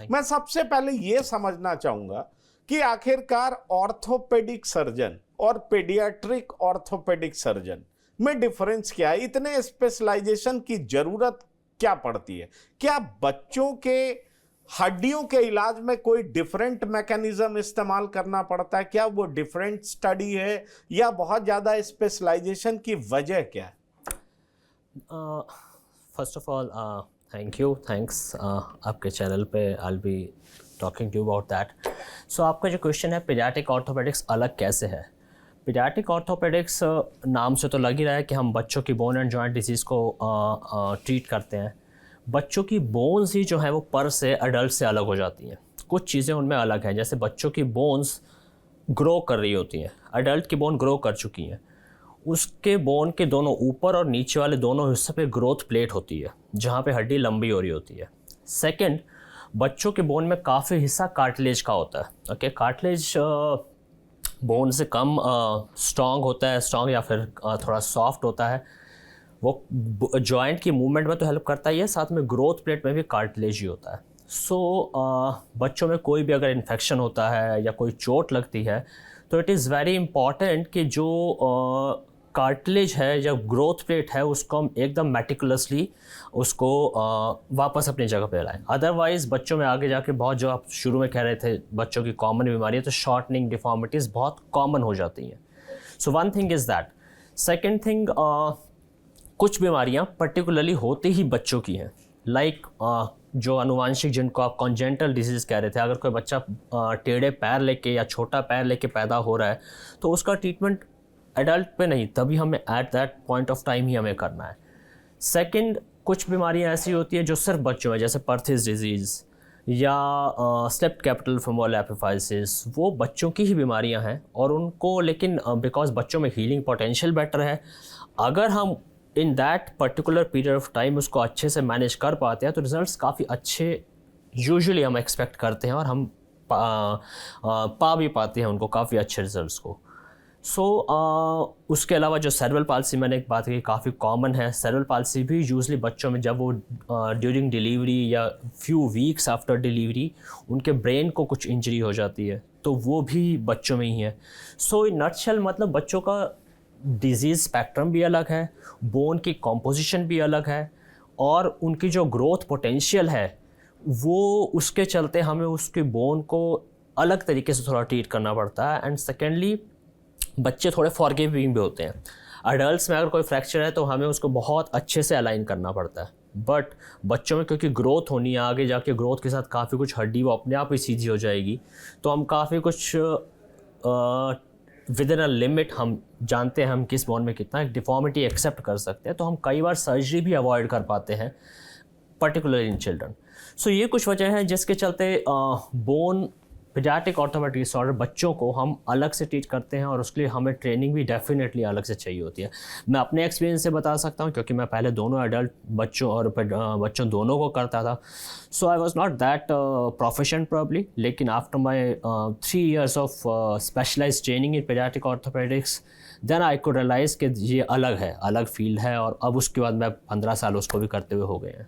मैं सबसे पहले ये समझना चाहूंगा कि आखिरकार ऑर्थोपेडिक सर्जन और पेडियाट्रिक ऑर्थोपेडिक सर्जन में डिफरेंस क्या है? इतने स्पेशलाइजेशन की जरूरत क्या पड़ती है? क्या बच्चों के हड्डियों के इलाज में कोई डिफरेंट मैकेनिज्म इस्तेमाल करना पड़ता है? क्या वो डिफरेंट स्टडी है या बहुत ज्यादा स्पेशलाइजेशन की वजह क्या है? फर्स्ट ऑफ ऑल थैंक्स आपके चैनल पे I be talking to about that. So आपका जो क्वेश्चन है पीडियाट्रिक ऑर्थोपेडिक्स अलग कैसे है? पीडियाट्रिक ऑर्थोपेडिक्स नाम से तो लग ही रहा है कि हम बच्चों की बोन एंड जॉइंट डिजीज़ को ट्रीट करते हैं। बच्चों की बोन्स ही जो है वो पर से अडल्ट से अलग हो जाती हैं। कुछ चीज़ें उनमें अलग हैं, जैसे बच्चों की बोन्स ग्रो कर रही होती हैं, अडल्ट की बोन ग्रो कर चुकी हैं, उसके बोन के दोनों ऊपर और नीचे वाले दोनों हिस्से पे ग्रोथ प्लेट होती है जहाँ पे हड्डी लंबी हो रही होती है। सेकंड, बच्चों के बोन में काफ़ी हिस्सा कार्टिलेज का होता है। ओके, कार्टिलेज बोन से कम स्ट्रॉन्ग होता है, स्ट्रॉन्ग या फिर थोड़ा सॉफ्ट होता है। वो जॉइंट की मूवमेंट में तो हेल्प करता ही है, साथ में ग्रोथ प्लेट में भी कार्टिलेज ही होता है। सो बच्चों में कोई भी अगर इन्फेक्शन होता है या कोई चोट लगती है तो इट इज़ वेरी इम्पॉर्टेंट कि जो कार्टिलेज है या ग्रोथ प्लेट है उसको हम एकदम मेटिकुलसली उसको वापस अपनी जगह पे लाएं। अदरवाइज़ बच्चों में आगे जाके बहुत, जो आप शुरू में कह रहे थे बच्चों की कॉमन बीमारी है, तो शॉर्टनिंग डिफॉर्मिटीज़ बहुत कॉमन हो जाती हैं। So one thing is that. Second thing, कुछ बीमारियां पर्टिकुलरली होती ही बच्चों की हैं, लाइक जो अनुवांशिक, जिनको आप कॉन्जेंटल डिजीज़ कह रहे थे। अगर कोई बच्चा टेढ़े पैर लेके या छोटा पैर लेके पैदा हो रहा है तो उसका ट्रीटमेंट एडल्ट पे नहीं, तभी हमें at that point of time ही हमें करना है। सेकंड, कुछ बीमारियां ऐसी होती हैं जो सिर्फ बच्चों में, जैसे पर्थिस डिजीज़ या स्लेप्ट कैपिटल फेमोरल एपिफाइसिस, वो बच्चों की ही बीमारियां हैं और उनको, लेकिन बिकॉज बच्चों में हीलिंग पोटेंशियल बेटर है, अगर हम in that particular period of time उसको अच्छे से मैनेज कर पाते हैं तो रिजल्ट्स काफ़ी अच्छे यूजुअली हम एक्सपेक्ट करते हैं और हम पा भी पाते हैं उनको काफ़ी अच्छे रिजल्ट्स को। सो उसके अलावा जो सेरेब्रल पाल्सी, मैंने एक बात की, काफ़ी कॉमन है। सेरेब्रल पाल्सी भी यूजुअली बच्चों में जब वो ड्यूरिंग डिलीवरी या फ्यू वीक्स आफ्टर डिलीवरी उनके ब्रेन को कुछ इंजरी हो जाती है तो वो भी बच्चों में ही है। सो इन नटशेल मतलब बच्चों का डिजीज़ स्पेक्ट्रम भी अलग है, बोन की कॉम्पोजिशन भी अलग है और उनकी जो ग्रोथ पोटेंशियल है वो, उसके चलते हमें उसके बोन को अलग तरीके से थोड़ा ट्रीट करना पड़ता है। एंड सेकेंडली, बच्चे थोड़े फॉरगिविंग भी होते हैं। अडल्ट्स में अगर कोई फ्रैक्चर है तो हमें उसको बहुत अच्छे से अलाइन करना पड़ता है, बट बच्चों में क्योंकि ग्रोथ होनी है, आगे जाके ग्रोथ के साथ काफ़ी कुछ हड्डी वो अपने आप ही सीधी हो जाएगी, तो हम काफ़ी कुछ विद इन अ लिमिट हम जानते हैं हम किस बोन में कितना डिफॉर्मिटी एक्सेप्ट कर सकते हैं, तो हम कई बार सर्जरी भी अवॉइड कर पाते हैं, पर्टिकुलरली इन चिल्ड्रन। सो ये कुछ वजह हैं जिसके चलते बोन पीडियाट्रिक ऑर्थोपेडिक डिसऑर्डर बच्चों को हम अलग से ट्रीट करते हैं और उसके लिए हमें ट्रेनिंग भी डेफिनेटली अलग से चाहिए होती है। मैं अपने एक्सपीरियंस से बता सकता हूँ क्योंकि मैं पहले दोनों एडल्ट बच्चों और बच्चों दोनों को करता था। So I was not that professional probably, लेकिन after my 3 years of specialised training in paediatric orthopaedics then I could realise कि ये अलग है, अलग फील्ड है और अब उसके बाद मैं 15 साल उसको भी करते हुए हो गए हैं।